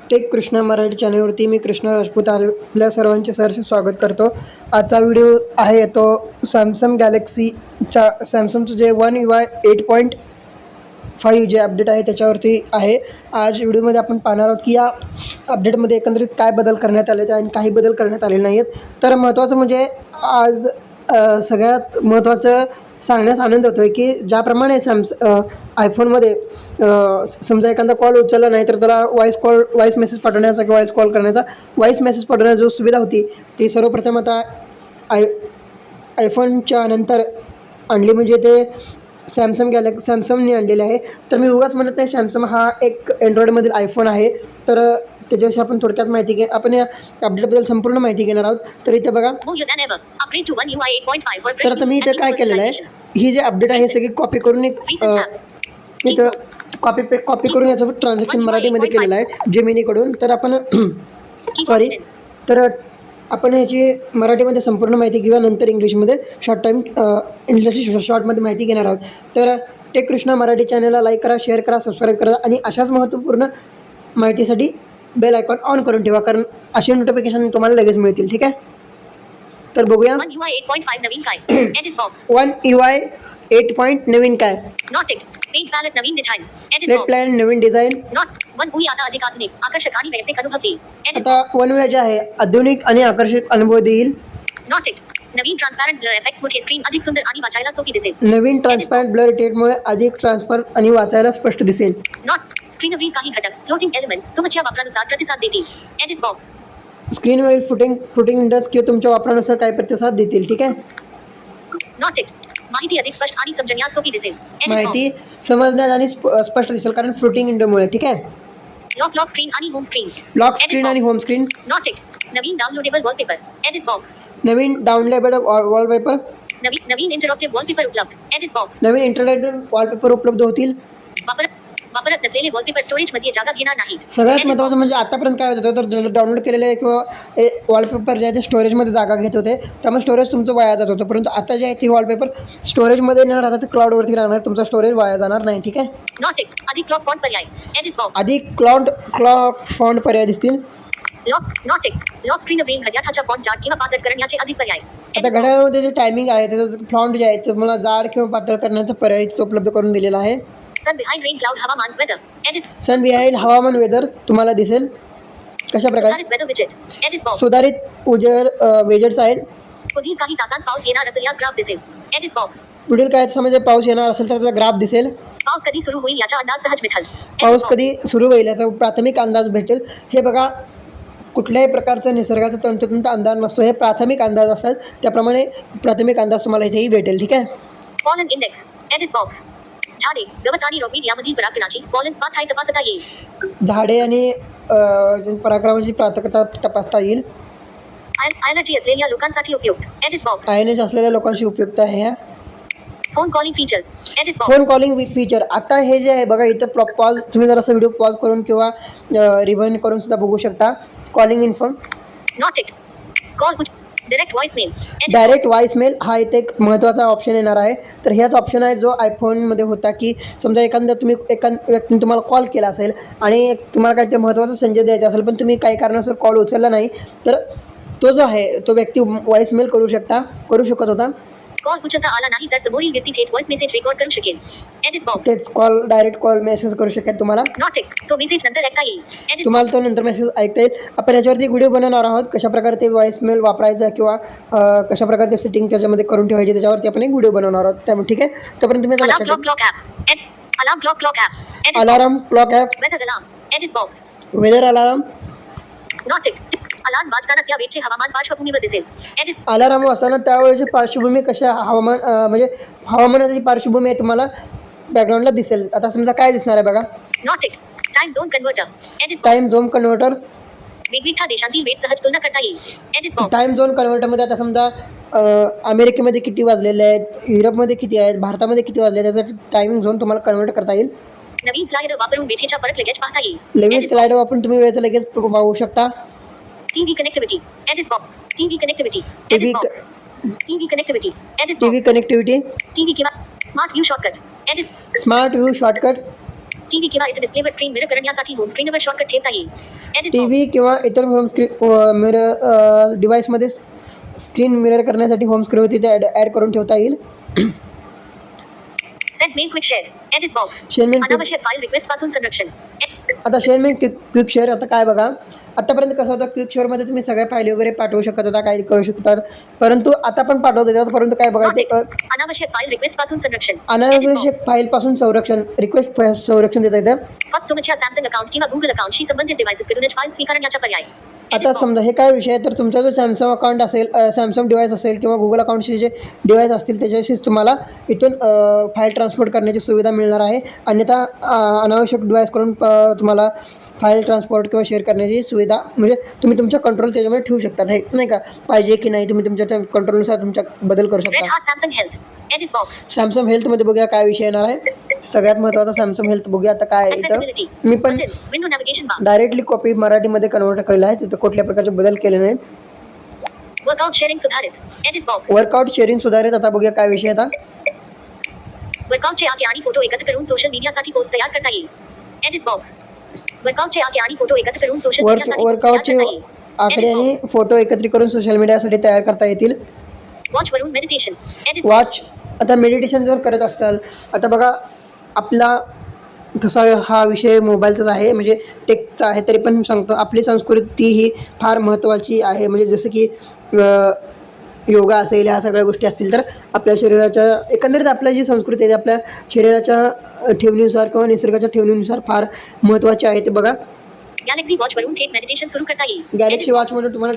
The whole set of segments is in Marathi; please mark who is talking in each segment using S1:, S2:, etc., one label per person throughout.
S1: टेक कृष्णा मराठी चॅनलवरती मी कृष्णा राजपूत आपल्या सर्वांचे सहर्ष स्वागत करतो. आजचा व्हिडिओ आहे तो सॅमसंग गॅलेक्सीच्या सॅमसंगचं जे UI 8.5 जे अपडेट आहे त्याच्यावरती आहे. आज व्हिडिओमध्ये आपण पाहणार आहोत की या अपडेटमध्ये एकंदरीत काय बदल करण्यात आले आणि काही बदल करण्यात आले नाही आहेत. तर महत्त्वाचं म्हणजे आज सगळ्यात महत्त्वाचं सांगण्यास आनंद होतो आहे की ज्याप्रमाणे आयफोनमध्ये समजा एखादा कॉल उचलला नाही तर त्याला व्हॉईस मेसेज पाठवण्याचा किंवा व्हॉईस कॉल करण्याचा व्हॉईस मेसेज पाठवण्याची जो सुविधा होती ती सर्वप्रथम आता आयफोनच्या नंतर आणली, म्हणजे ते सॅमसंगने आणलेले आहे. तर मी उगाच म्हणत नाही, सॅमसंग हा एक अँड्रॉईडमधील आयफोन आहे. तर त्याच्याविषयी आपण थोडक्यात माहिती आपण या अपडेटबद्दल संपूर्ण माहिती घेणार आहोत. तर इथे बघा, तर आता मी इथे काय केलेलं आहे, ही जे अपडेट आहे सगळी कॉपी करून इथं कॉपी करून याचं ट्रान्झॅक्शन मराठीमध्ये केलेलं आहे जेमिनीकडून. तर आपण तर आपण ह्याची मराठीमध्ये संपूर्ण माहिती घेऊया, नंतर इंग्लिशमध्ये शॉर्टमध्ये माहिती घेणार आहोत. तर टेक कृष्णा मराठी चॅनलला लाईक करा, शेअर करा, सबस्क्राईब करा आणि अशाच महत्त्वपूर्ण माहितीसाठी बेल आयकॉन ऑन करून ठेवा, कारण असे नोटिफिकेशन तुम्हाला लगेच मिळतील. ठीक आहे, तर बघूया.
S2: 1 UI 8.5 नवीन काय? Edit box.
S1: 1 UI 8 नवीन काय?
S2: नॉट इट. पेज पॅलेट नवीन डिझाइन. एडिट
S1: रेड
S2: बॉक्स.
S1: प्लॅन नवीन डिझाइन.
S2: नॉट 1 UI आता अधिक आधुनिक, आकर्षक आणि वैयक्तिक अनुभव देईल. एडिट
S1: आता
S2: बॉक्स.
S1: 1 UI जे आहे आधुनिक आणि आकर्षक अनुभव देईल.
S2: Note it. नवीन ट्रान्सपॅरंट ब्लर इफेक्ट्स मोठे स्क्रीन अधिक सुंदर आणि वाचायला सोपी दिसेल.
S1: नवीन ट्रान्सपरंट ब्लर टेटमुळे अधिक ट्रान्सपरंट आणि वाचायला स्पष्ट दिसेल.
S2: नॉट स्क्रीनवरील काही घटक फ्लोटिंग एलिमेंट्स तुमच्या वापरानुसार प्रतिसाद देतील. Edit box.
S1: स्क्रीनवरील फ्लोटिंग इंडेक्स किंवा तुमच्या वापरानुसार काय प्रतिसाद देतील. ठीक आहे,
S2: नॉट इट. माहिती अधिक स्पष्ट आणि समजण्यास सोपी दिसेल. एडिट
S1: माहिती समजण्यात आणि स्पष्ट दिसेल कारण फ्लोटिंग विंडोमुळे. ठीक आहे,
S2: लॉक स्क्रीन आणि होम स्क्रीन.
S1: लॉक स्क्रीन आणि होम स्क्रीन.
S2: Note it. नवीन डाउनलोडेबल वॉलपेपर. Edit box.
S1: नवीन डाउनलोडेबल वॉलपेपर.
S2: नवीन इंटरॅक्टिव्ह वॉलपेपर उपलब्ध. Edit box.
S1: नवीन इंटरॅक्टिव्ह वॉलपेपर उपलब्ध होतील.
S2: वापरत नसलेले वॉलपेपर स्टोरेजमध्ये जागा घेणार नाहीत.
S1: सगळ्यात महत्त्वाचं म्हणजे आतापर्यंत काय होतं तर डाउनलोड केलेले किंवा वॉलपेपर जे आहे ते स्टोरेजमध्ये जागा घेत होते, त्यामुळे स्टोरेज तुमचं वाया जात होतं. परंतु आता जे आहे ते वॉलपेपर स्टोरेजमध्ये न राहता ते क्लाउडवरती राहणार, तुमचा स्टोरेज वाया जाणार नाही. ठीक आहे,
S2: नॉट इट. अधिक क्लॉक फॉन्ट पर्याय. Edit box.
S1: अधिक क्लॉक फॉन्ट पर्याय दिसतील.
S2: Not it. लॉक स्क्रीनवरील घड्याळाच्या फॉन्ट जाड किंवा पातळ करण्याचे अधिक पर्याय.
S1: आता घड्याळामध्ये जे टायमिंग आहे त्याचं फॉन्ट जे आहे ते मला जाड किंवा पातळ करण्याचा पर्याय उपलब्ध करून दिलेला आहे.
S2: सन बिहाइंड रेन क्लाउड हवामान वेदर. एडिट.
S1: सन बिहाइंड हवामान वेदर तुम्हाला दिसेल. कशा प्रकारे?
S2: वेदर विजेट. Edit box.
S1: सुधारित वेजेट्स आहेत.
S2: पुढील काही तासांत पाऊस येणार असेल यास ग्राफ दिसेल. Edit box.
S1: पुढील काही तासामध्ये पाऊस येणार असेल तर त्याचा ग्राफ दिसेल.
S2: पाऊस कधी सुरू होईल याचा अंदाज सहज मिळेल.
S1: पाऊस कधी सुरू होईल याचा प्राथमिक अंदाज भेटेल. हे बघा, कुठल्याही प्रकारचा निसर्गाचा तंतोतंत अंदाज नसतो, हे प्राथमिक अंदाज असतात. त्याप्रमाणे प्राथमिक अंदाज तुम्हाला इथेही भेटेल. ठीक आहे,
S2: पॉलन इंडेक्स. Edit box. झाडे, गवत आणि रोगवीड यामधील परागकणाची पॉलन पाथाय तपासता येईल.
S1: झाडे आणि पराक्रमाची प्राथमिकता तपासता येईल.
S2: ॲलर्जी असलेल्या लोकांसाठी उपयुक्त. Edit box.
S1: आयएनएच असलेल्या लोकांशी उपयुक्त आहे.
S2: Phone calling features. Edit box.
S1: Phone calling with feature. आता हे जे आहे बघा, इथं पॉज तुम्ही जरासा व्हिडिओ पॉज करून किंवा रिवाइंड करून सुद्धा बघू शकता. Calling info.
S2: Not it. Call direct voicemail.
S1: Direct voicemail हा इथे एक महत्त्वाचा ऑप्शन येणार आहे. तर ह्याच ऑप्शन आहे जो आयफोनमध्ये होता की समजा एखादा व्यक्तीने तुम्हाला कॉल केला असेल आणि तुम्हाला काहीतरी महत्त्वाचा संदेश द्यायचा असेल, पण तुम्ही काही कारणास्तव कॉल उचलला नाही, तर तो जो आहे तो व्यक्ती व्हॉइसमेल करू शकत होता.
S2: कॉल उचलता आला नाही तर समोरील व्यक्ती थेट व्हॉइस मेसेज रेकॉर्ड करू शकेल. Edit box.
S1: तेच डायरेक्ट कॉल मेसेज करू शकेल तुम्हाला.
S2: Not it. तो मेसेज नंतर ऐकता येईल. एडिट.
S1: तुम्हाला तो नंतर मेसेज ऐकता येईल. आपण याच्यावरती व्हिडिओ बनवणार आहोत कशाप्रकारे ते व्हॉइसमेल वापरायचं किंवा कशाप्रकारे ते सेटिंग त्याच्यामध्ये करून ठेवायची, त्याच्यावरती आपण एक व्हिडिओ बनवणार आहोत. त्यामुळे ठीक आहे, तोपर्यंत तुम्ही
S2: alarm clock app. Alarm clock app.
S1: Alarm clock app.
S2: Weather alarm. Edit box.
S1: Weather alarm.
S2: Note it. Alarm वाजताना त्या वेळचे हवामान पार्श्वभूमीवर दिसेल. एडिट.
S1: अलार्म वाजताना त्यावेळेची पार्श्वभूमी कशा म्हणजे हवामानाची पार्श्वभूमी आहे तुम्हाला बॅकग्राऊंडला दिसेल. आता समजा काय दिसणार आहे बघा.
S2: Not it. Time zone converter. Edit.
S1: Time zone converter.
S2: वेगवेगळ्या देशांतील वेळ सहज तुलना करता येईल. Edit box.
S1: टाइम झोन कन्व्हर्टरमध्ये आता समजा अमेरिकेमध्ये किती वाजलेले आहेत, युरोपमध्ये किती आहेत, भारतामध्ये किती वाजले आहेत, त्याचं टायमिंग झोन तुम्हाला कन्व्हर्ट करता येईल.
S2: नवीन स्लाइडर वापरून वेळेचा फरक लगेच पाहता येईल.
S1: नवीन स्लाइडर वापरून तुम्ही वेळेचं लगेच पाहू शकता.
S2: TV connectivity. Edit box. TV connectivity.
S1: TV
S2: connectivity. Edit.
S1: Connectivity.
S2: TV किंवा smart view shortcut. Edit.
S1: Smart view shortcut.
S2: TV किंवा इतर डिस्प्लेवर स्क्रीन मिरर करण्यासाठी होम स्क्रीनवर शॉर्टकट ठेवता येईल. एडिट
S1: टी व्ही किंवा इतर होम मिरर डिव्हाइसमध्ये स्क्रीन मिरर करण्यासाठी होम स्क्रीनवरती ते ॲड करून ठेवता येईल.
S2: Set mail quick share. Edit box.
S1: Share mail
S2: अनावश्यक फाईल रिक्वेस्ट पासून संरक्षण.
S1: आता शेअरमेल क्विक शेअर आता काय बघा, आतापर्यंत कसं होतं क्विक शेअरमध्ये तुम्ही सगळ्या फाईल वगैरे पाठवू शकत होता, काय करू शकतात, परंतु आता पण पाठवत येतात, परंतु काय बघा ते
S2: अनावश्यक फाईल रिक्वेस्ट पासून संरक्षण.
S1: अनावश्यक फाईलपासून रिक्वेस्ट संरक्षण देता येतं.
S2: फक्त तुमच्या सॅमसंग अकाउंट किंवा गुगल अकाउंटशी संबंधित डिव्हाइसेसकडूनच फाईल स्वीकारण्याचा पर्याय.
S1: आता समजा हे काय विषय आहे, तर तुमचा जो सॅमसंग अकाउंट असेल, सॅमसंग डिव्हाइस असेल किंवा गुगल अकाउंटशी जे डिव्हाइस असतील त्याच्याशीच तुम्हाला इथून फाईल ट्रान्सपोर्ट करण्याची सुविधा मिळणार आहे. अन्यथा अनावश्यक डिव्हाइसकडून तुम्हाला फाईल ट्रान्सपोर्ट किंवा शेअर करण्याची सुविधा म्हणजे तुम्ही तुमच्या कंट्रोल त्याच्यामध्ये ठेवू शकता, नाही का, पाहिजे की नाही तुम्ही तुमच्या कंट्रोलनुसार तुमच्या बदल करू शकता.
S2: Samsung Health. Edit box.
S1: Samsung हेल्थमध्ये बघूया काय विषय येणार आहे. सगळ्यात महत्त्वाचा सॅमसंग हेल्थ बघूया आता काय इथं. मी पण
S2: विंडो नॅव्हिगेशन बार.
S1: डायरेक्टली कॉपी मराठीमध्ये कन्वर्ट केलेलं आहे, तिथं कुठल्या प्रकारचे बदल केले नाहीत.
S2: वर्कआउट शेअरिंग सुधारित. Edit box.
S1: वर्कआउट शेअरिंग सुधारित. आता बघूया काय विषय आता.
S2: वर्कआउटचे आकडे आणि फोटो एकत्र करून सोशल मीडियासाठी पोस्ट तयार करता येईल. Edit box. वर्कआउटचे आकडे आणि फोटो एकत्र करून सोशल मीडियासाठी
S1: वर्कआउटचे आकडे आणि फोटो एकत्रित करून सोशल मीडियासाठी तयार करता येतील.
S2: वॉच वरून मेडिटेशन. Edit
S1: watch. आता मेडिटेशन जर करत असाल, आता बघा आपला तसा हा विषय मोबाईलचाच आहे, म्हणजे टेकचा आहे, तरी पण सांगतो आपली संस्कृती ही फार महत्त्वाची आहे. म्हणजे जसं की योगा असेल, ह्या सगळ्या गोष्टी असतील, तर आपल्या शरीराच्या एकंदरीत आपल्या जी संस्कृती आहे आपल्या शरीराच्या ठेवणीनुसार किंवा निसर्गाच्या ठेवणीनुसार फार महत्त्वाची आहे. ते बघा
S2: गॅलेक्सी वॉच वरून थेट मेडिटेशन सुरू करता येईल.
S1: गॅलेक्सी वॉचमध्ये तुम्हाला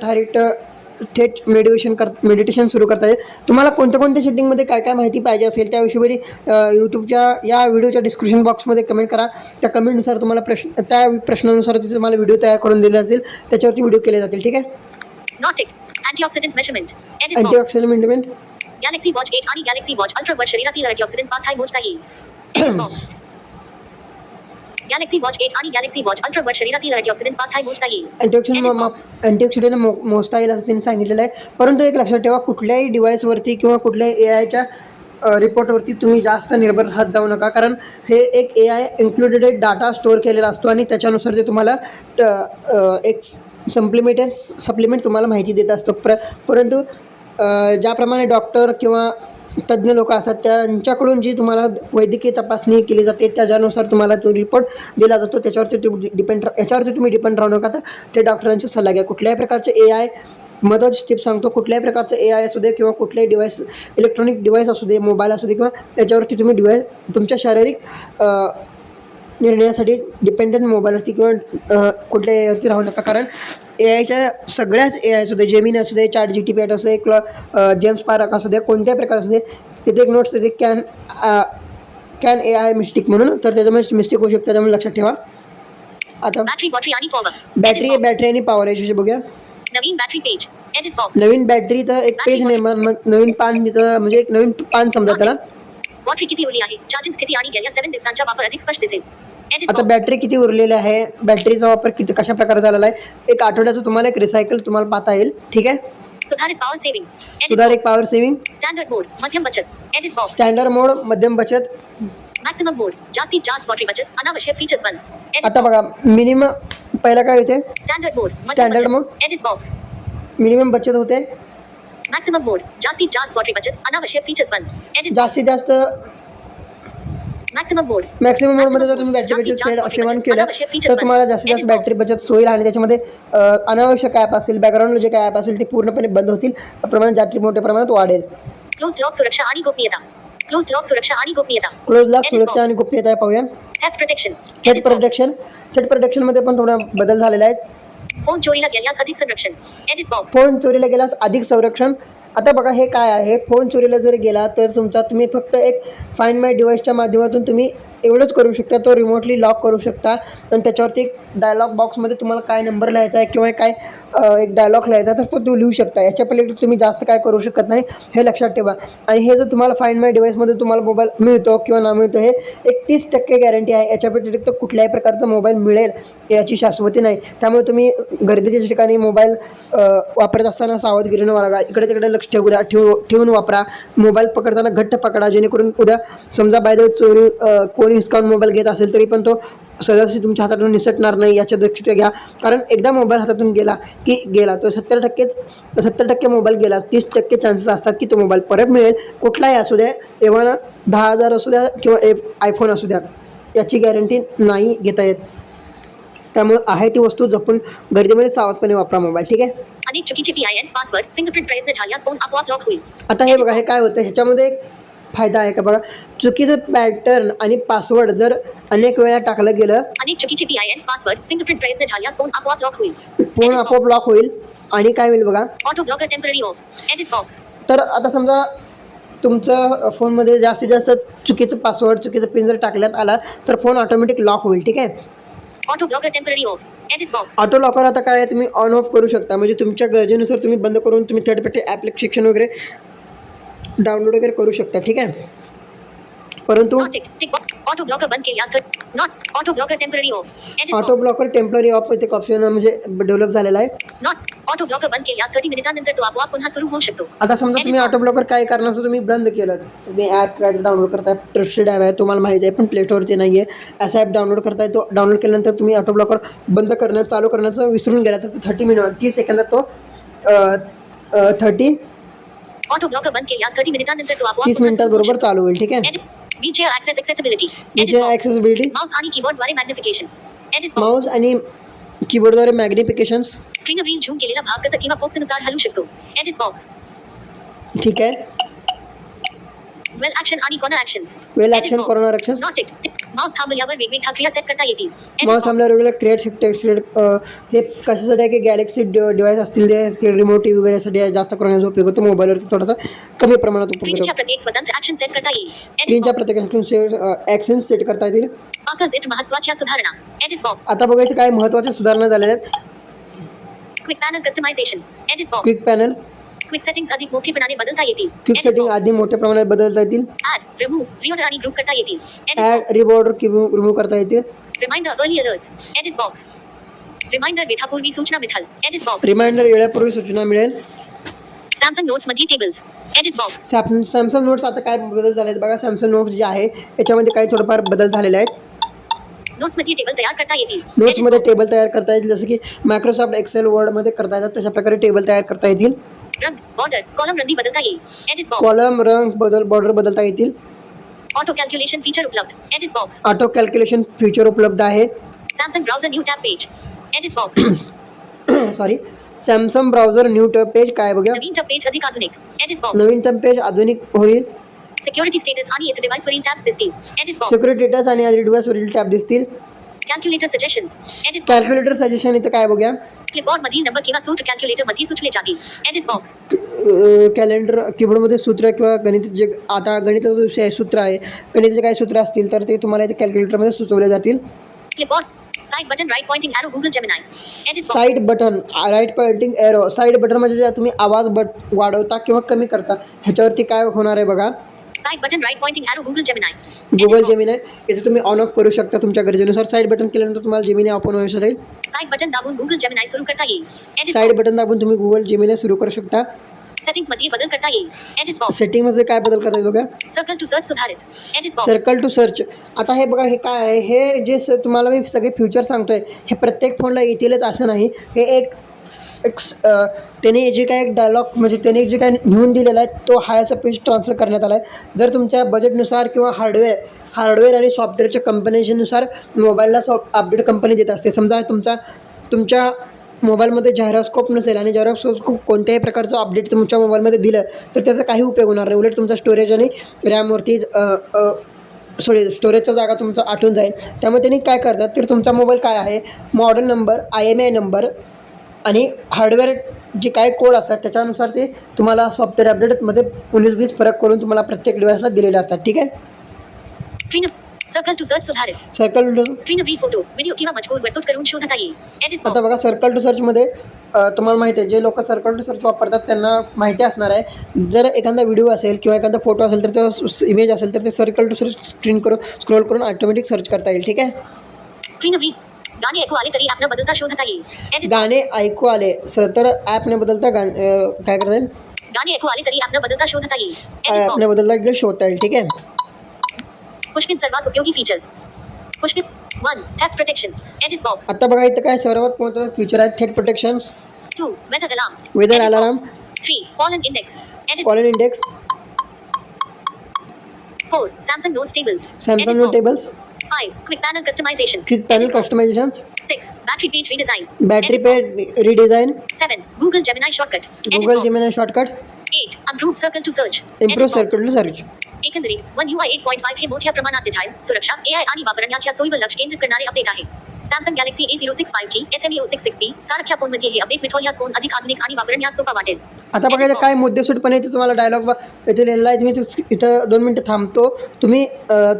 S1: थेट मेडिटेशन सुरू करता येईल. तुम्हाला कोणत्या सेटिंगमध्ये काय काय माहिती पाहिजे असेल त्याविषयी यूट्यूबच्या या व्हिडिओच्या डिस्क्रिप्शन बॉक्समध्ये कमेंट करा. त्या कमेंटनुसार तुम्हाला त्या प्रश्नानुसार तुम्हाला व्हिडिओ तयार करून दिले जातील, त्याच्यावरती व्हिडिओ केले जातील. ठीक आहे.
S2: Note it. Antioxidant measurement.
S1: Antioxidant measurement.
S2: Galaxy Watch 8 आणि गॅलेक्सी वॉच अल्ट्रावर शरीरातील अँटीऑक्सिडंट पाथाय मोजता येईल. गॅलेक्सी वॉच 8 आणि गॅलेक्सी वॉच अल्ट्रावर शरीरातील अँटीऑक्सिडंट पाथाय मोजता येईल.
S1: अँटीऑक्सिडंट मोजता येईल असं त्यांनी सांगितलेलं आहे. परंतु एक लक्षात ठेवा, कुठल्याही डिव्हाइसवरती किंवा कुठल्याही AIच्या रिपोर्टवरती तुम्ही जास्त निर्भर राहत जाऊ नका, कारण हे एक AI इन्क्लुडेड एक डाटा स्टोअर केलेला असतो आणि त्याच्यानुसार ते तुम्हाला एक सप्लिमेंट तुम्हाला माहिती देत असतो. परंतु ज्याप्रमाणे डॉक्टर किंवा तज्ज्ञ लोक असतात त्यांच्याकडून जी तुम्हाला वैद्यकीय तपासणी केली जाते त्याच्यानुसार तुम्हाला तो रिपोर्ट दिला जातो. याच्यावरती तुम्ही डिपेंड राहू नका. तर ते डॉक्टरांची सल्ला घ्या. कुठल्याही प्रकारचे AI महत्त्वाची टिप सांगतो, कुठल्याही प्रकारचं AI असू दे किंवा कुठल्याही डिव्हाइस इलेक्ट्रॉनिक डिव्हाइस असू दे, मोबाईल असू दे, किंवा त्याच्यावरती तुम्ही तुमच्या शारीरिक निर्णयासाठी डिपेंडंट मोबाईलवरती किंवा कुठल्या AIवरती राहू नका. कारण AIच्या सगळ्याच AI असू दे, जेमिनी असू दे, ChatGPT असू दे, जेम्स पार्क असू दे, कोणत्याही प्रकार असू दे, तिथे एक नोट्स येते कॅन AI मिस्टेक म्हणून, तर त्याच्यामुळे मिस्टेक होऊ शकते, त्यामुळे लक्षात ठेवा. आता बॅटरी आणि पॉवर याच्याविषयी बघूया.
S2: नवीन बॅटरी पेज. Edit box.
S1: नवीन बॅटरी तर एक पेज नवीन पान तिथं, म्हणजे एक नवीन पान समजा त्याला.
S2: बॅटरी किती उरली आहे, चार्जिंग स्थिती आणि गेल्या 7 दिवसांचा वापर अधिक स्पष्ट दिसेल.
S1: आता बॅटरी किती उरलेली आहे, बॅटरीचा वापर किती कशा प्रकारे झालेला आहे, एक आठवड्याचं तुम्हाला एक रिसायकल तुम्हाला पाहता येईल. ठीक आहे.
S2: सुधारित power saving.
S1: Power saving.
S2: Standard mode मध्यम बचत. Edit box.
S1: स्टँडर्ड मोड मध्यम बचत.
S2: मॅक्सिमम मोड जास्तीत जास्त बॅटरी बचत. अनावश्यक फीचर्स बंद.
S1: आता बघा मिनिमम पहिला काय होते,
S2: standard mode. Edit box.
S1: Minimum बचत होते.
S2: मॅक्सिमम मोड जास्तीत जास्त बॅटरी बचत. अनावश्यक फीचर्स बंद. एडिट
S1: जास्तीत जास्त
S2: मॅक्सिमम
S1: मोडमध्ये जर तुम्ही बॅटरी बचत सेवन केलं तर तुम्हाला जास्तीत जास्त बॅटरी बचत होईल आणि त्याच्यामध्ये अनावश्यक ॲप असेल, बॅकग्राऊंड जे काय ॲप असेल ते पूर्णपणे बंद होतील. त्याप्रमाणे बॅटरी मोठ्या प्रमाणात वाढेल.
S2: क्लोज लॉक सुरक्षा आणि गोपनीयता. क्लोज लॉक सुरक्षा आणि गोपनीयता
S1: पाहूया.
S2: थेफ्ट
S1: प्रोटेक्शन मध्ये पण थोडा बदल झालेला आहे.
S2: फोन चोरीला गेल्यास अधिक संरक्षण. Edit box.
S1: फोन चोरीला गेल्यास अधिक संरक्षण. आता बघा हे काय आहे, फोन चोरीला जर गेला तर तुम्ही फक्त एक फाइंड माय डिव्हाइसच्या माध्यमातून तुम्ही एवढंच करू शकता, तो रिमोटली लॉक करू शकता. आणि त्याच्यावरती एक डायलॉग बॉक्समध्ये तुम्हाला काय नंबर लिहायचा आहे किंवा काय एक डायलॉग लिहायचा तर तो लिहू शकता. याच्या पलीकडे तुम्ही जास्त काय करू शकत नाही, हे लक्षात ठेवा. आणि हे जर तुम्हाला फाइंड माय डिव्हाइसमध्ये तुम्हाला मोबाईल मिळतो किंवा ना मिळतो, हे 31% गॅरंटी आहे. याच्या व्यतिरिक्त कुठल्याही प्रकारचा मोबाईल मिळेल याची शाश्वती नाही. त्यामुळे तुम्ही गर्दीच्या ठिकाणी मोबाईल वापरत असताना सावधगिरीनं वागा. इकडे तिकडे लक्ष ठेवून वापरा. मोबाईल पकडताना घट्ट पकडा, जेणेकरून उद्या समजा बाय द चोरी कोणी कोणी डिस्काउंट मोबाईल घेत असेल तरी पण तो सहजासहजी तुमच्या हातातून निसटणार नाही याची दक्षता घ्या. कारण एकदा मोबाईल हातातून गेला की गेला, तो 70% मोबाईल गेला, 30% चान्सेस असतात की तो मोबाईल परत मिळेल. कुठलाही असू द्या, एव्हा 10,000 असू द्या किंवा आयफोन असू द्या, याची गॅरंटी नाही घेता येत. त्यामुळे आहे ती वस्तू जपून गर्दीमध्ये सावधपणे वापरा मोबाईल. ठीक आहे.
S2: अनेक चुकीचे PIN पासवर्ड फिंगरप्रिंट प्रयत्न झाल्यास फोन आपोआप लॉक होईल.
S1: आता हे बघा, हे काय होतं, ह्याच्यामध्ये एक फायदा आहे का बघा. चुकीचं पॅटर्न आणि पासवर्ड जर अनेक वेळा टाकलं गेलं,
S2: अनेक चुकीचे PIN पासवर्ड फिंगरप्रिंट प्रयत्न झाल्यास फोन आपोआप लॉक होईल.
S1: फोन आपोआप लॉक होईल. आणि काय होईल बघा,
S2: auto blocker temporary of. Edit box.
S1: तर आता समजा तुमचं फोनमध्ये जास्तीत जास्त चुकीचं पासवर्ड चुकीचं पिन जर टाकण्यात आला तर फोन ऑटोमॅटिक लॉक होईल. ठीक आहे.
S2: Auto blocker temporary of. Edit box.
S1: Auto locker आता काय आहे, तुम्ही ऑन ऑफ करू शकता. म्हणजे तुमच्या गरजेनुसार तुम्ही बंद करून तुम्ही थर्ड पार्टी ॲप्लिकेशन वगैरे डाउनलोड वगैरे करू शकता. ठीक आहे. परंतु
S2: ऑटो ब्लॉकर बंद केल्यास not auto blocker temporary of. Edit
S1: auto blocker temporary of इथे ऑप्शन म्हणजे डेव्हलप झालेला आहे.
S2: नॉट ऑटो ब्लॉकर बंद केल्यास 30 मिनिटांनंतर तो आपोआप पुन्हा सुरू होऊ शकतो.
S1: आता समजा तुम्ही ऑटो ब्लॉकर काय कारणास्तव तुम्ही बंद केलं, तुम्ही ॲप काय डाउनलोड करताय, ट्रस्टेड ॲप आहे, तुम्हाला माहिती आहे, पण प्ले स्टोअरचे नाही आहे, असा ॲप डाउनलोड करताय, तो डाउनलोड केल्यानंतर तुम्ही ऑटो ब्लॉकर बंद करणं चालू करण्याचं विसरून गेला तर 30 सेकंदात तो
S2: ऑटो ब्लॉकर बंद केल्यास 30 मिनिटांनंतर तो आपोआप
S1: 30 मिनिटात बरोबर चालू होईल. ठीक आहे.
S2: व्हीचेअर ॲक्सेस एक्सेसिबिलिटी.
S1: ॲक्सेसिबिलिटी,
S2: माउस आणि कीबोर्डद्वारे मॅग्निफिकेशन. Edit box.
S1: माऊस आणि कीबोर्डद्वारे मॅग्निफिकेशन्स.
S2: स्क्रीनवरील झूम केलेला भाग कसा किंवा फोकसनुसार हलू शकतो. Edit box.
S1: ठीक आहे.
S2: वेल ॲक्शन आणि corner actions.
S1: Well action, corner actions.
S2: Not it. Mouse थांबल्यावर वेगवेगळ्या क्रिया सेट करता येतील.
S1: माऊस थांबल्यावर रेग्युलर क्रिएट टेक्स्ट हे कशासाठी आहे की गॅलेक्सी डिव्हाइस असतील जे रिमोट टी वगैरेसाठी जास्त करून याचा उपयोग होतो. मोबाईलवरती थोडासा कमी प्रमाणात उपयोग
S2: स्क्रीनच्या
S1: होतो.
S2: प्रत्येक स्वतंत्र ॲक्शन सेट करता येईल.
S1: स्क्रीनच्या प्रत्येक ॲक्शन सेट करता येतील.
S2: स्पार्कल्स इट महत्त्वाच्या सुधारणा. Edit box.
S1: आता बघायचं काय महत्त्वाच्या सुधारणा झालेल्या आहेत.
S2: Quick panel customisation. Edit box.
S1: Quick panel,
S2: quick settings अधिक मोठेपणाने बदलता येतील.
S1: क्विक सेटिंग आधी मोठ्या प्रमाणात बदलता येतील.
S2: ॲड, रिमूव्ह, रिऑर्डर आणि ग्रुप करता येतील.
S1: ॲड, रिबॉर्डर रिमूव्ह करता येतील.
S2: Reminder early alerts. Edit box. Reminder वेठापूर्वी सूचना मिळेल. Edit box.
S1: रिमाइंडर वेळापूर्वी सूचना मिळेल.
S2: सॅमसंग नोट्स मध्ये tables. Edit box.
S1: Samsung Notes आता काय बदल झाले आहेत बघा. सॅमसंग नोट्स जे आहे याच्यामध्ये काही थोडंफार बदल झालेले आहेत.
S2: नोट्स मध्ये टेबल तयार करता येतील.
S1: नोट्समध्ये टेबल तयार करता येतील, जसं की मायक्रोसॉफ्ट एक्सेल वर्डमध्ये करता येतात तशा प्रकारे टेबल तयार करता येतील.
S2: रंग, बॉर्डर, कॉलम रंगी बदलता येईल. Edit box.
S1: कॉलम, रंग, बॉर्डर बदलता येतील.
S2: ऑटो कॅल्क्युलेशन फीचर उपलब्ध. Edit box.
S1: Auto calculation feature उपलब्ध आहे.
S2: Samsung browser new tab page. Edit box.
S1: Sorry, Samsung browser new tab page काय बघा.
S2: नवीन टॅब पेज अधिक आधुनिक. Edit box.
S1: नवीन टॅब पेज आधुनिक होईल.
S2: सिक्युरिटी स्टेटस आणि इतर डिव्हाइसवरील टॅब्स दिसतील. Edit box.
S1: सिक्युरिटी डेटास आणि डिव्हाइसवरील टॅब दिसतील.
S2: Calculator suggestions. Edit box.
S1: Calculator suggestion इथं काय बघूया.
S2: क्लिपबोर्ड मधील नंबर किंवा सूत्र कॅल्क्युलेटर मध्ये सुचले जातील. Edit box.
S1: कॅलेंडर कीबोर्डमध्ये सूत्र किंवा गणित जे आता गणिताचा विषय आहे, सूत्र आहे, गणिताचे काही सूत्र असतील तर ते तुम्हाला इथे कॅल्क्युलेटरमध्ये सुचवले जातील.
S2: Clipboard. Side button right pointing arrow Google Gemini. Edit box.
S1: Side button right pointing arrow. Side button म्हणजे जे तुम्ही आवाज वाढवता किंवा कमी करता ह्याच्यावरती काय होणार आहे बघा.
S2: Side button right pointing arrow Google Gemini.
S1: Google Gemini इथे तुम्ही ऑन ऑफ करू शकता तुमच्या गरजेनुसार. साईड बटन केल्यानंतर तुम्हाला जेमिनाई ओपन होऊ शकेल.
S2: साइड बटन दाबून गुगल जेमिनाई सुरू करता येईल. एडिट
S1: साईड बटन दाबून तुम्ही गुगल जेमिनाई सुरू करू शकता.
S2: सेटिंग्स मध्ये बदल करता येईल. Edit box.
S1: सेटिंगमध्ये काय बदल करता येईल बघा.
S2: सर्कल टू सर्च सुधारित. Edit box.
S1: Circle to search. आता हे बघा, हे काय आहे, हे जे तुम्हाला मी सगळे फ्युचर सांगतोय हे प्रत्येक फोनला येतीलच असं नाही. हे एक त्याने जे काय एक डायलॉग म्हणजे त्याने जे काय लिहून दिलेला आहे तो हायचा पेज ट्रान्सफर करण्यात आला आहे. जर तुमच्या बजेटनुसार किंवा हार्डवेअर आणि सॉफ्टवेअरच्या कंपनीनुसार मोबाईलला अपडेट कंपनी देत असते. समजा तुमच्या मोबाईलमध्ये जायरोस्कोप नसेल आणि जायरोस्कोप कोणत्याही प्रकारचं अपडेट तुमच्या मोबाईलमध्ये दिलं तर त्याचा काही उपयोग होणार नाही. उलट तुमचा स्टोरेज आणि रॅमवरती स्टोरेजचा जागा तुमचा आटून जाईल. त्यामुळे त्यांनी काय करतात तर तुमचा मोबाईल काय आहे, मॉडेल नंबर, IMEI नंबर आणि हार्डवेअर जे काय कोड असतात त्याच्यानुसार ते तुम्हाला सॉफ्टवेअर अपडेटमध्ये 19-20 फरक करून तुम्हाला प्रत्येक डिव्हाइसला दिलेले असतात. ठीक आहे.
S2: स्क्रीन सर्कल टू सर्च सुधारित.
S1: सर्कल टू
S2: स्क्रीनवरील फोटो, व्हिडिओ किंवा मजकूर वर्तुळ करून शोधता येईल. एडिट
S1: आता
S2: बॉक्स.
S1: बघा, सर्कल टू सर्चमध्ये तुम्हाला माहिती आहे, जे लोक सर्कल टू सर्च वापरतात त्यांना माहिती असणार आहे. जर एखादा व्हिडिओ असेल किंवा एखादा फोटो असेल तर ते इमेज असेल तर ते सर्कल टू सर्च स्क्रोल करून ऑटोमॅटिक सर्च करता येईल. ठीक आहे.
S2: स्क्रीनवरील गाणे ऐकू आले तरी ॲप न बदलता शोधता येईल. एडिट.
S1: गाणे ऐकू आले तर ॲप न बदलता काय करता येईल.
S2: गाणे ऐकू आले तरी ॲप न बदलता शोधता येईल. एडिट
S1: ॲप न
S2: बॉक्स.
S1: बदलता शोधता येईल. ठीक आहे.
S2: पुष्किन सर्वात उपयोगी फीचर्स. पुष्किन 1. Theft protection. Edit box.
S1: आता बघा इथं काय सर्वात महत्त्वाचं फीचर आहे थेट protections,
S2: 2. Weather alarm.
S1: Weather alarm,
S2: 3. Pollen index. Edit.
S1: कॉलन index,
S2: 4. Samsung Notes tables.
S1: Samsung
S2: Edit
S1: note
S2: box.
S1: Tables,
S2: 5. Quick panel customization.
S1: Quick panel
S2: Edit box.
S1: Customisations,
S2: 6. Battery page redesign.
S1: Battery
S2: Edit
S1: पेड
S2: box.
S1: Redesign,
S2: 7. Google Gemini shortcut. Edit
S1: Google
S2: box.
S1: Gemini shortcut,
S2: 8. Improved circle to search.
S1: Improve
S2: Edit box.
S1: Circle to search.
S2: एकंदरीत One UI 8.5 हे मोठ्या प्रमाणात डिझाईन, सुरक्षा, AI आणि वापरण्याच्या सोयीवर लक्ष केंद्रित करणारे अपडेट आहे. Samsung Galaxy A06 5G, SME 0660 सारख्या फोनमध्ये हे अपडेट मिळवल्यास फोन अधिक आधुनिक आणि वापरण्यास सोपा वाटेल.
S1: आता बघायचं काय मुद्देसूदपणे इथे तुम्हाला डायलॉग इथे लिहिलेला आहे. तुम्ही इथं 2 मिनटं थांबतो. तुम्ही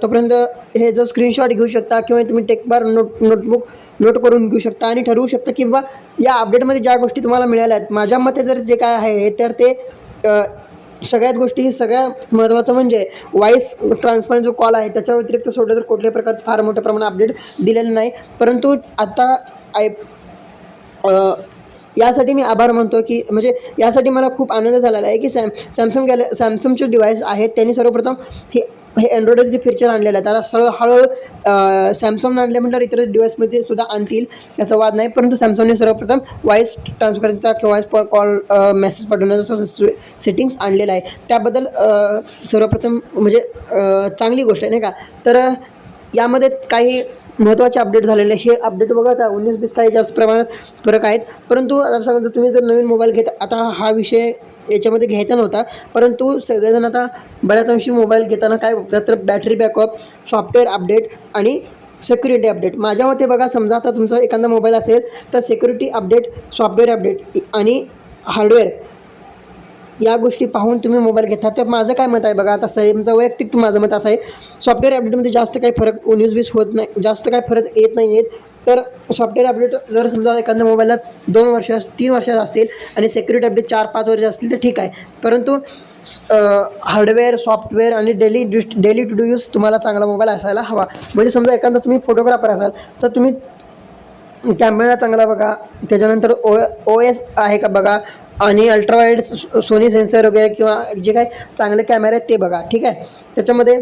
S1: तोपर्यंत हे जर स्क्रीनशॉट घेऊ शकता किंवा तुम्ही टेकबार नोटबुक नोट करून घेऊ शकता आणि ठरवू शकता की बाबा या अपडेटमध्ये ज्या गोष्टी तुम्हाला मिळाल्या आहेत, माझ्या मते जर जे काय आहे तर ते सगळ्यात गोष्टी सगळ्यात महत्त्वाचं म्हणजे व्हॉईस ट्रान्सफर जो कॉल आहे त्याच्या व्यतिरिक्त सोडलं तर कुठल्याही प्रकारचं फार मोठ्या प्रमाणात अपडेट दिलेलं नाही. परंतु आता यासाठी मी आभार मानतो की म्हणजे यासाठी मला खूप आनंद झालेला आहे की सॅमसंगचे डिव्हाइस आहेत त्यांनी सर्वप्रथम हे अँड्रॉइडचे जे फीचर आणलेलं आहे त्याला सरळ हळूहळू सॅमसंग आणले म्हटल्यावर इतर डिव्हाइसमध्ये सुद्धा आणतील याचा वाद नाही. परंतु सॅमसंगने सर्वप्रथम व्हॉईस ट्रान्सफरचा किंवा व्हॉईस कॉल मेसेज पाठवण्याचा सेटिंग्स आणलेलं आहे. त्याबद्दल सर्वप्रथम म्हणजे चांगली गोष्ट आहे नाही का. तर यामध्ये काही महत्त्वाचे अपडेट झालेले हे अपडेट बघा आता 19-20 काही जास्त प्रमाणात फरक आहेत. परंतु आता समजा तुम्ही जर नवीन मोबाईल घेता, आता हा विषय याच्यामध्ये घ्यायचा नव्हता, परंतु सगळेजण आता बऱ्याच अंशी मोबाईल घेताना काय बघतात तर बॅटरी बॅकअप, सॉफ्टवेअर अपडेट आणि सिक्युरिटी अपडेट. माझ्या मते बघा समजा आता तुमचा एखादा मोबाईल असेल तर सिक्युरिटी अपडेट, सॉफ्टवेअर अपडेट आणि हार्डवेअर या गोष्टी पाहून तुम्ही मोबाईल घेता. तर माझं काय मत आहे बघा, आता समजा वैयक्तिक माझं मत असं आहे सॉफ्टवेअर अपडेटमध्ये जास्त काही फरक 19-20 होत नाही, जास्त काही फरक येत नाही आहेत. तर सॉफ्टवेअर अपडेट जर समजा एखाद्या मोबाईलला 2 वर्ष 3 वर्ष असतील आणि सिक्युरिटी अपडेट 4-5 वर्ष असतील तर ठीक आहे. परंतु हार्डवेअर, सॉफ्टवेअर आणि डेली टू डू यूज तुम्हाला चांगला मोबाईल असायला हवा. म्हणजे समजा एखादा तुम्ही फोटोग्राफर असाल तर तुम्ही कॅमेरा चांगला बघा, त्याच्यानंतर OS आहे का बघा आणि अल्ट्रावाईड सोनी सेन्सर वगैरे किंवा जे काही चांगले कॅमेरे आहेत ते बघा ठीक आहे. त्याच्यामध्ये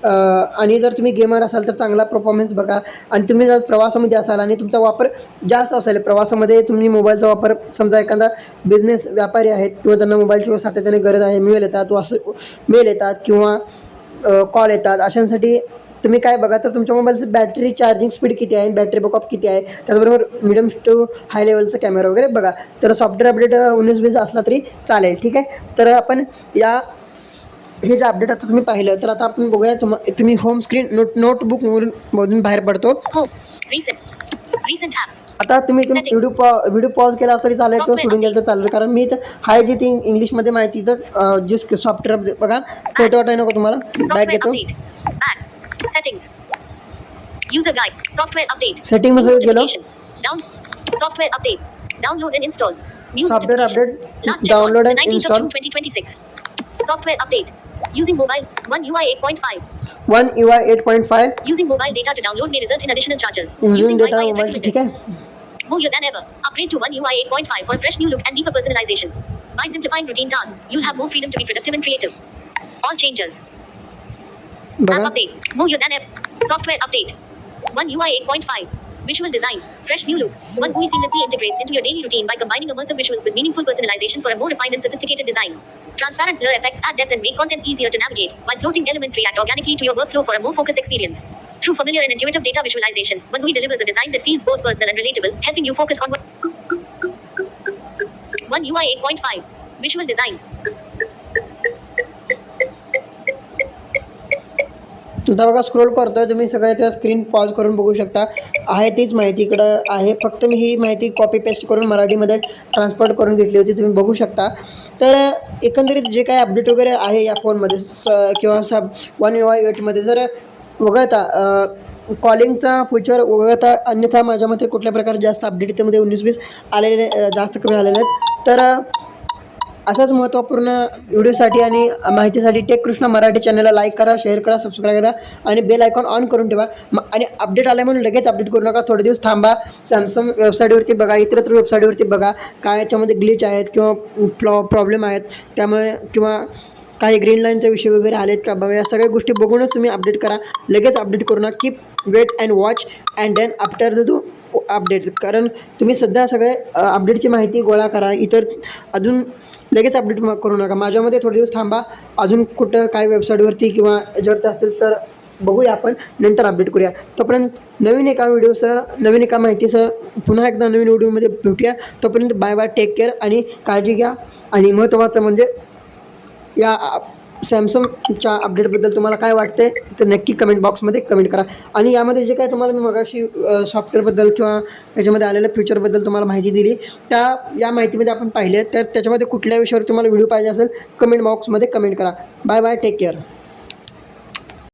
S1: आणि जर तुम्ही गेमर असाल तर चांगला परफॉर्मन्स बघा. आणि तुम्ही जर प्रवासामध्ये असाल आणि तुमचा वापर जास्त असेल प्रवासामध्ये तुम्ही मोबाईलचा वापर समजा एखादा बिझनेस व्यापारी आहेत किंवा त्यांना मोबाईलची सातत्याने गरज आहे, मेल येतात किंवा कॉल येतात, अशांसाठी तुम्ही काय बघा तर तुमच्या मोबाईलचं बॅटरी चार्जिंग स्पीड किती आहे, बॅटरी बॅकअप किती आहे, त्याचबरोबर मिडियम टू हाय लेवलचा कॅमेरा वगैरे बघा. तर सॉफ्टवेअर अपडेट 19-20 असला तरी चालेल ठीक आहे. तर आपण हे जे अपडेट आता तुम्ही पाहिलं तर आता आपण बघूया तुम्ही होम स्क्रीन नोटबुकमधून बाहेर पडतो. आता तुम्ही व्हिडिओ पॉज केला तरी चालेल किंवा सोडून गेलं तर चालेल, कारण मी तर हाय जी ती इंग्लिशमध्ये माहिती तर जे सॉफ्टवेअर अपडेट बघा फोटो वाटाय नको तुम्हाला बॅक घेतो.
S2: Settings. User guide. Software update.
S1: Setting मध्ये गेलो.
S2: Software update. Download and install. New
S1: Software
S2: notification.
S1: update.
S2: Last check
S1: Download
S2: on
S1: and
S2: 19th of
S1: install.
S2: June 2026. Software update. Using mobile. One UI 8.5.
S1: One UI 8.5.
S2: Using mobile data to download may result in additional charges.
S1: Using data
S2: Wi-Fi is
S1: mobile
S2: recommended.
S1: ठीक आहे.
S2: More than ever. Upgrade to One UI 8.5 for a fresh new look and deeper personalization. By simplifying routine tasks, you'll have more freedom to be productive and creative. All changes. App
S1: बघा
S2: update. More than ever. Software update. One UI 8.5. Visual design. Fresh new look. One GUI seamlessly integrates into your daily routine by combining immersive visuals with meaningful personalization for a more refined and sophisticated design. Transparent blur effects add depth and make content easier to navigate, while floating elements react organically to your workflow for a more focused experience. Through familiar and intuitive data visualization, One GUI delivers a design that feels both personal and relatable, helping you focus on One UI 8.5. Visual design.
S1: आता बघा स्क्रोल करतोय तुम्ही सगळ्या त्या स्क्रीन पॉज करून बघू शकता. आहे तीच माहिती इकडं आहे, फक्त मी ही माहिती कॉपी पेस्ट करून मराठीमध्ये ट्रान्सपोर्ट करून घेतली होती, तुम्ही बघू शकता. तर एकंदरीत जे काही अपडेट वगैरे आहे या फोनमध्ये किंवा One UI 8मध्ये जर वगळता कॉलिंगचा फीचर वगळता अन्यथा माझ्या मते कुठल्या प्रकारे जास्त अपडेट त्यामध्ये 19-20 आलेले जास्त कमी आलेले आहेत. तर अशाच महत्त्वपूर्ण व्हिडिओसाठी आणि माहितीसाठी टेक कृष्णा मराठी चॅनलला लाईक करा, शेअर करा, सबस्क्राईब करा आणि बेल आयकॉन ऑन करून ठेवा. आणि अपडेट आले म्हणून लगेच अपडेट करू नका, थोडे दिवस थांबा. सॅमसंग वेबसाईटवरती बघा, इतरत्र वेबसाईटवरती बघा काय याच्यामध्ये ग्लिच आहेत किंवा प्रॉब्लेम आहेत त्यामुळे किंवा काही ग्रीन लाईनचा विषय वगैरे आलेत का बघा. या सगळ्या गोष्टी बघूनच तुम्ही अपडेट करा. लगेच अपडेट करू नका. Keep wait and watch and then after the update. कारण तुम्ही सध्या सगळे अपडेटची माहिती गोळा करा. इतर अजून लगेच अपडेट करू नका. माझ्यामध्ये थोडे दिवस थांबा. अजून कुठं काय वेबसाईटवरती किंवा याच्यावरती असतील तर बघूया आपण, नंतर अपडेट करूया. तोपर्यंत नवीन एका व्हिडिओसह, नवीन एका माहितीसह पुन्हा एकदा नवीन व्हिडिओमध्ये भेटूया. तोपर्यंत बाय बाय, टेक केअर आणि काळजी घ्या. आणि महत्त्वाचं म्हणजे या सॅमसंगच्या अपडेटबद्दल तुम्हाला काय वाटते तर नक्की कमेंट बॉक्समध्ये कमेंट करा. आणि यामध्ये जे काय तुम्हाला मी मगाशी सॉफ्टवेअरबद्दल किंवा याच्यामध्ये आलेल्या फ्युचरबद्दल तुम्हाला माहिती दिली, या माहितीमध्ये आपण पाहिले तर त्याच्यामध्ये कुठल्या विषयावर तुम्हाला व्हिडिओ पाहिजे असेल कमेंट बॉक्समध्ये कमेंट करा. Bye bye, take care.